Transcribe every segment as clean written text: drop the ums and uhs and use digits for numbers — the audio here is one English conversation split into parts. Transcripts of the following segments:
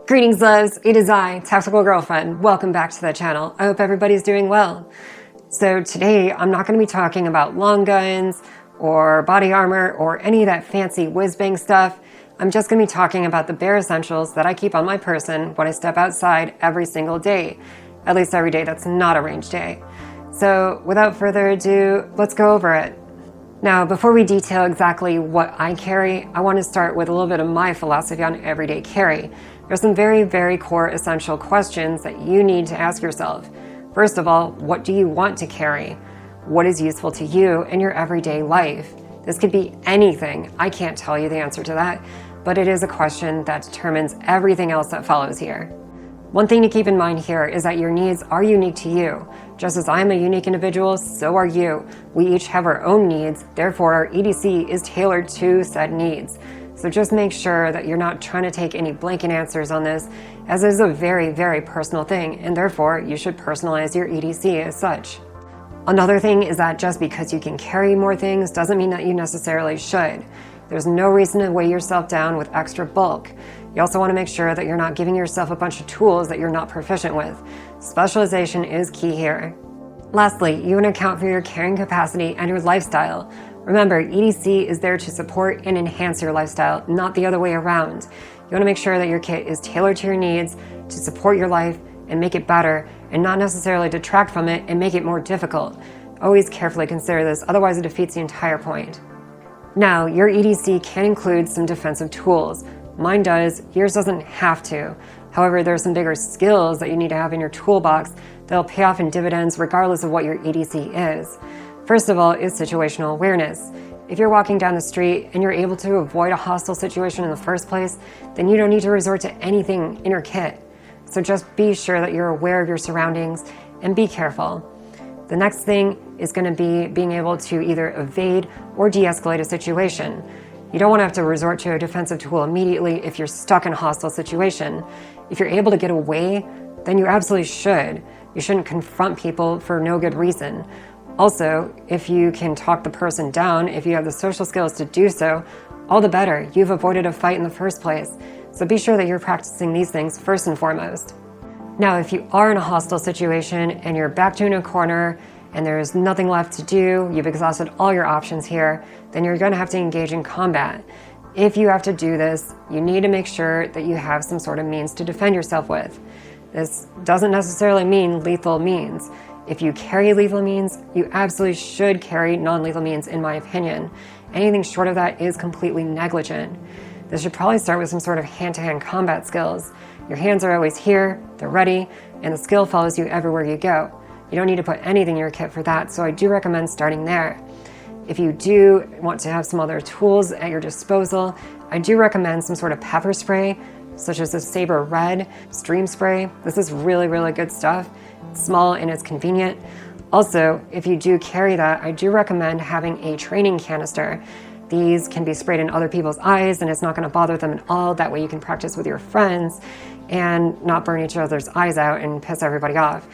Greetings, loves. It is I, Tactical Girlfriend. Welcome back to the channel. I hope everybody's doing well. So today, I'm not going to be talking about long guns or body armor or any of that fancy whiz-bang stuff. I'm just going to be talking about the bare essentials that I keep on my person when I step outside every single day. At least every day that's not a range day. So without further ado, let's go over it. Now, before we detail exactly what I carry, I want to start with a little bit of my philosophy on everyday carry. There's some very, very core essential questions that you need to ask yourself. First of all, what do you want to carry? What is useful to you in your everyday life? This could be anything. I can't tell you the answer to that, but it is a question that determines everything else that follows here. One thing to keep in mind here is that your needs are unique to you. Just as I'm a unique individual, so are you. We each have our own needs, therefore our EDC is tailored to said needs. So just make sure that you're not trying to take any blanket answers on this, as it is a very, very personal thing, and therefore you should personalize your EDC as such. Another thing is that just because you can carry more things doesn't mean that you necessarily should. There's no reason to weigh yourself down with extra bulk. You also want to make sure that you're not giving yourself a bunch of tools that you're not proficient with. Specialization is key here. Lastly, you want to account for your carrying capacity and your lifestyle. Remember, EDC is there to support and enhance your lifestyle, not the other way around. You want to make sure that your kit is tailored to your needs, to support your life and make it better, and not necessarily detract from it and make it more difficult. Always carefully consider this, otherwise it defeats the entire point. Now, your EDC can include some defensive tools. Mine does, yours doesn't have to. However, there are some bigger skills that you need to have in your toolbox that'll pay off in dividends regardless of what your EDC is. First of all is situational awareness. If you're walking down the street and you're able to avoid a hostile situation in the first place, then you don't need to resort to anything in your kit. So just be sure that you're aware of your surroundings and be careful. The next thing is going to be being able to either evade or de-escalate a situation. You don't want to have to resort to a defensive tool immediately if you're stuck in a hostile situation. If you're able to get away, then you absolutely should. You shouldn't confront people for no good reason. Also, if you can talk the person down, if you have the social skills to do so, all the better. You've avoided a fight in the first place. So be sure that you're practicing these things first and foremost. Now, if you are in a hostile situation and you're backed in a corner and there's nothing left to do, you've exhausted all your options here, then you're going to have to engage in combat. If you have to do this, you need to make sure that you have some sort of means to defend yourself with. This doesn't necessarily mean lethal means. If you carry lethal means, you absolutely should carry non-lethal means, in my opinion. Anything short of that is completely negligent. This should probably start with some sort of hand-to-hand combat skills. Your hands are always here, they're ready, and the skill follows you everywhere you go. You don't need to put anything in your kit for that, so I do recommend starting there. If you do want to have some other tools at your disposal, I do recommend some sort of pepper spray, such as the Saber Red Stream Spray. This is really, really good stuff. It's small and it's convenient. Also, if you do carry that, I do recommend having a training canister. These can be sprayed in other people's eyes and it's not going to bother them at all. That way you can practice with your friends and not burn each other's eyes out and piss everybody off.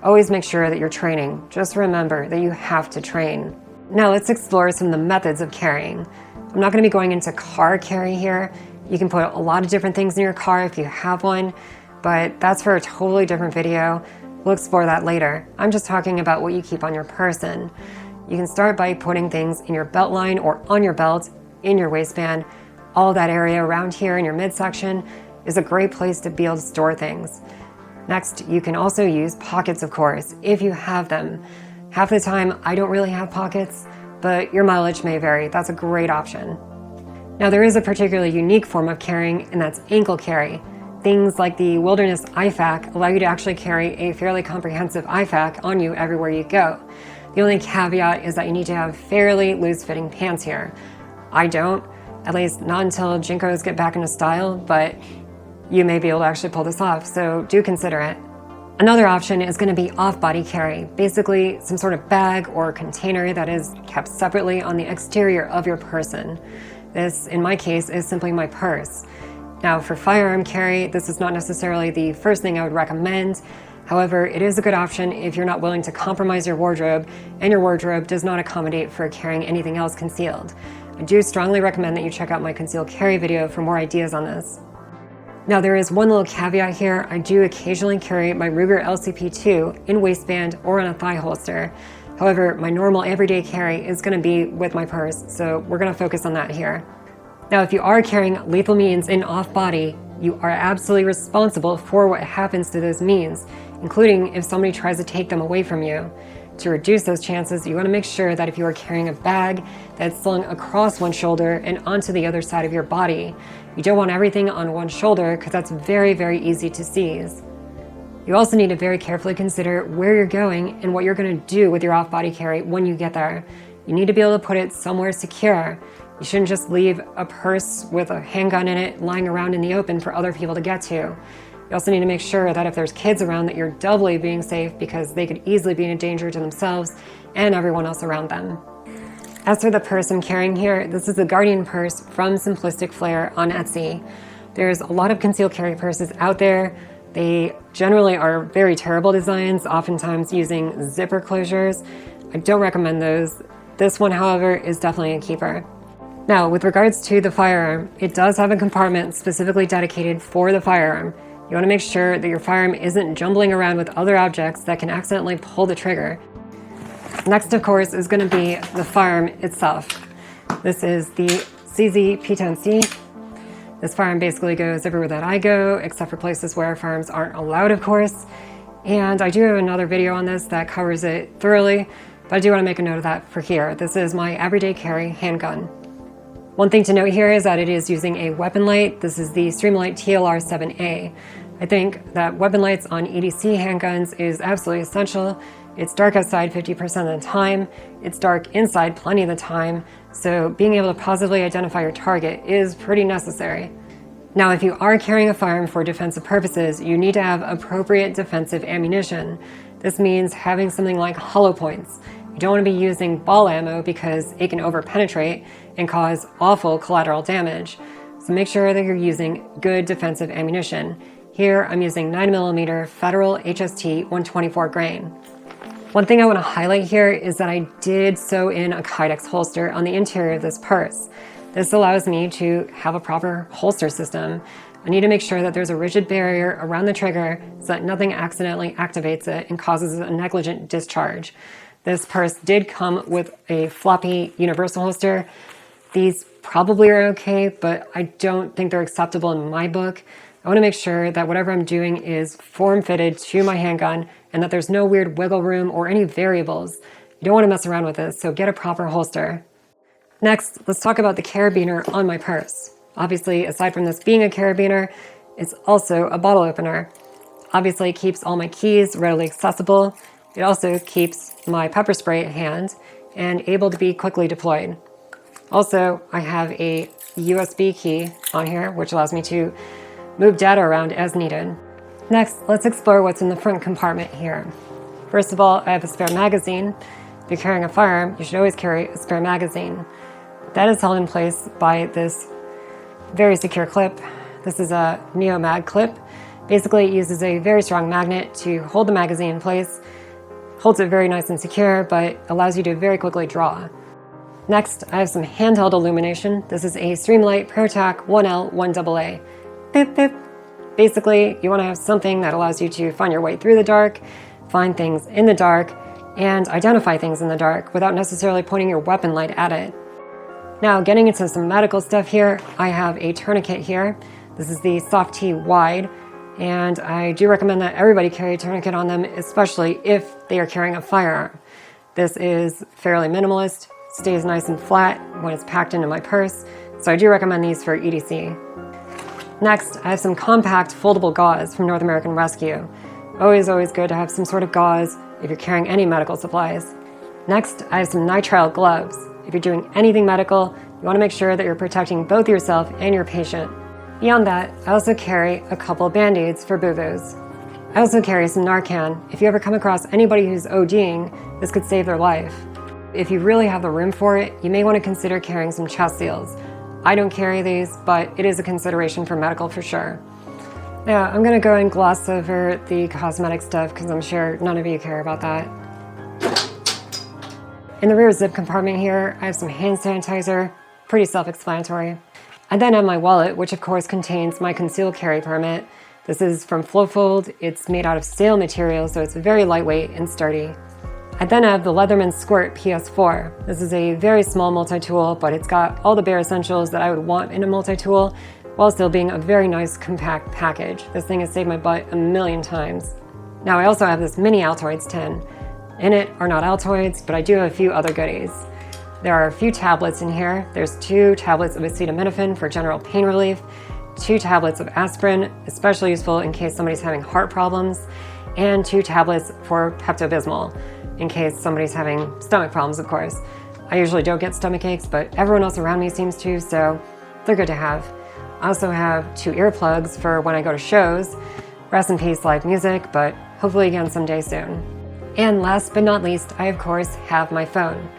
Always make sure that you're training. Just remember that you have to train. Now let's explore some of the methods of carrying. I'm not going to be going into car carry here. You can put a lot of different things in your car if you have one, but that's for a totally different video. We'll explore that later. I'm just talking about what you keep on your person. You can start by putting things in your belt line or on your belt, in your waistband. All that area around here in your midsection is a great place to be able to store things. Next, you can also use pockets, of course, if you have them. Half the time, I don't really have pockets, but your mileage may vary. That's a great option. Now, there is a particularly unique form of carrying, and that's ankle carry. Things like the Wilderness IFAK allow you to actually carry a fairly comprehensive IFAK on you everywhere you go. The only caveat is that you need to have fairly loose-fitting pants here. I don't, at least not until Jinkos get back into style, but you may be able to actually pull this off, so do consider it. Another option is going to be off-body carry, basically some sort of bag or container that is kept separately on the exterior of your person. This, in my case, is simply my purse. Now, for firearm carry, this is not necessarily the first thing I would recommend. However, it is a good option if you're not willing to compromise your wardrobe and your wardrobe does not accommodate for carrying anything else concealed. I do strongly recommend that you check out my concealed carry video for more ideas on this. Now there is one little caveat here. I do occasionally carry my Ruger LCP2 in waistband or on a thigh holster. However, my normal everyday carry is going to be with my purse, so we're going to focus on that here. Now, if you are carrying lethal means in off-body, you are absolutely responsible for what happens to those means, including if somebody tries to take them away from you. To reduce those chances, you want to make sure that if you are carrying a bag that's slung across one shoulder and onto the other side of your body, you don't want everything on one shoulder because that's very, very easy to seize. You also need to very carefully consider where you're going and what you're going to do with your off-body carry when you get there. You need to be able to put it somewhere secure. You shouldn't just leave a purse with a handgun in it lying around in the open for other people to get to. You also need to make sure that if there's kids around that you're doubly being safe because they could easily be in danger to themselves and everyone else around them. As for the purse I'm carrying here, this is the Guardian purse from Simplistic Flair on Etsy. There's a lot of concealed carry purses out there. They generally are very terrible designs, oftentimes using zipper closures. I don't recommend those. This one, however, is definitely a keeper. Now, with regards to the firearm, it does have a compartment specifically dedicated for the firearm. You want to make sure that your firearm isn't jumbling around with other objects that can accidentally pull the trigger. Next, of course, is going to be the firearm itself. This is the CZ P10C. This firearm basically goes everywhere that I go, except for places where firearms aren't allowed, of course. And I do have another video on this that covers it thoroughly, but I do want to make a note of that for here. This is my everyday carry handgun. One thing to note here is that it is using a weapon light. This is the Streamlight TLR-7A. I think that weapon lights on EDC handguns is absolutely essential. It's dark outside 50% of the time. It's dark inside plenty of the time. So being able to positively identify your target is pretty necessary. Now, if you are carrying a firearm for defensive purposes, you need to have appropriate defensive ammunition. This means having something like hollow points. You don't want to be using ball ammo because it can overpenetrate and cause awful collateral damage. So make sure that you're using good defensive ammunition. Here I'm using 9mm Federal HST 124 grain. One thing I want to highlight here is that I did sew in a Kydex holster on the interior of this purse. This allows me to have a proper holster system. I need to make sure that there's a rigid barrier around the trigger so that nothing accidentally activates it and causes a negligent discharge. This purse did come with a floppy universal holster. These probably are okay, but I don't think they're acceptable in my book. I want to make sure that whatever I'm doing is form-fitted to my handgun and that there's no weird wiggle room or any variables. You don't want to mess around with this, so get a proper holster. Next, let's talk about the carabiner on my purse. Obviously, aside from this being a carabiner, it's also a bottle opener. Obviously, it keeps all my keys readily accessible. It also keeps my pepper spray at hand and able to be quickly deployed. Also, I have a USB key on here, which allows me to move data around as needed. Next, let's explore what's in the front compartment here. First of all, I have a spare magazine. If you're carrying a firearm, you should always carry a spare magazine. That is held in place by this very secure clip. This is a Neo-Mag clip. Basically, it uses a very strong magnet to hold the magazine in place, holds it very nice and secure, but allows you to very quickly draw. Next, I have some handheld illumination. This is a Streamlight ProTac 1L 1AA. Beep, beep. Basically, you want to have something that allows you to find your way through the dark, find things in the dark, and identify things in the dark without necessarily pointing your weapon light at it. Now, getting into some medical stuff here, I have a tourniquet here. This is the Soft T Wide, and I do recommend that everybody carry a tourniquet on them, especially if they are carrying a firearm. This is fairly minimalist, stays nice and flat when it's packed into my purse, so I do recommend these for EDC. Next, I have some compact foldable gauze from North American Rescue. Always good to have some sort of gauze if you're carrying any medical supplies. Next, I have some nitrile gloves. If you're doing anything medical, you want to make sure that you're protecting both yourself and your patient. Beyond that, I also carry a couple Band-Aids for boo-boos. I also carry some Narcan. If you ever come across anybody who's ODing, this could save their life. If you really have the room for it, you may want to consider carrying some chest seals. I don't carry these, but it is a consideration for medical for sure. Now, I'm going to go and gloss over the cosmetic stuff because I'm sure none of you care about that. In the rear zip compartment here, I have some hand sanitizer, pretty self-explanatory. I then have my wallet, which of course contains my concealed carry permit. This is from Flowfold. It's made out of steel material, so it's very lightweight and sturdy. I then have the Leatherman Squirt PS4. This is a very small multi-tool, but it's got all the bare essentials that I would want in a multi-tool, while still being a very nice compact package. This thing has saved my butt a million times. Now I also have this mini Altoids tin. In it are not Altoids, but I do have a few other goodies. There are a few tablets in here. There's 2 tablets of acetaminophen for general pain relief, 2 tablets of aspirin, especially useful in case somebody's having heart problems, and 2 tablets for Pepto-Bismol, in case somebody's having stomach problems, of course. I usually don't get stomach aches, but everyone else around me seems to, so they're good to have. I also have 2 earplugs for when I go to shows. Rest in peace, live music, but hopefully again someday soon. And last but not least, I of course have my phone.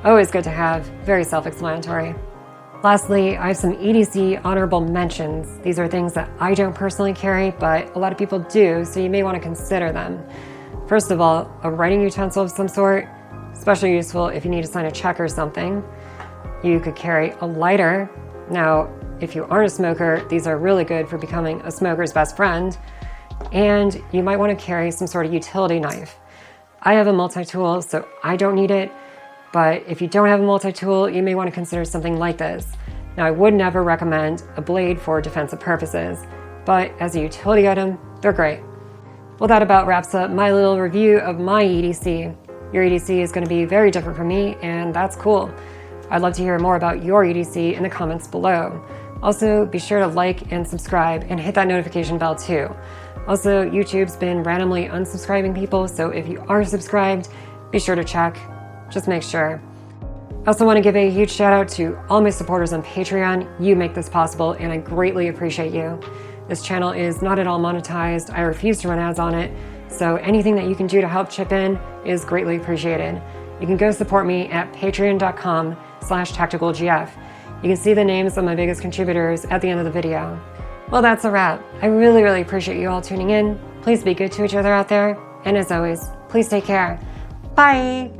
Always good to have, very self-explanatory. Lastly, I have some EDC honorable mentions. These are things that I don't personally carry, but a lot of people do, so you may want to consider them. First of all, a writing utensil of some sort, especially useful if you need to sign a check or something. You could carry a lighter. Now, if you aren't a smoker, these are really good for becoming a smoker's best friend. And you might want to carry some sort of utility knife. I have a multi-tool, so I don't need it. But if you don't have a multi-tool, you may want to consider something like this. Now, I would never recommend a blade for defensive purposes, but as a utility item, they're great. Well, that about wraps up my little review of my EDC. Your EDC is going to be very different from me, and that's cool. I'd love to hear more about your EDC in the comments below. Also, be sure to like and subscribe and hit that notification bell too. Also, YouTube's been randomly unsubscribing people, so if you are subscribed, be sure to check. Just make sure. I also want to give a huge shout out to all my supporters on Patreon. You make this possible, and I greatly appreciate you. This channel is not at all monetized. I refuse to run ads on it, so anything that you can do to help chip in is greatly appreciated. You can go support me at patreon.com/tacticalgf. You can see the names of my biggest contributors at the end of the video. Well, that's a wrap. I really appreciate you all tuning in. Please be good to each other out there, and as always, please take care. Bye!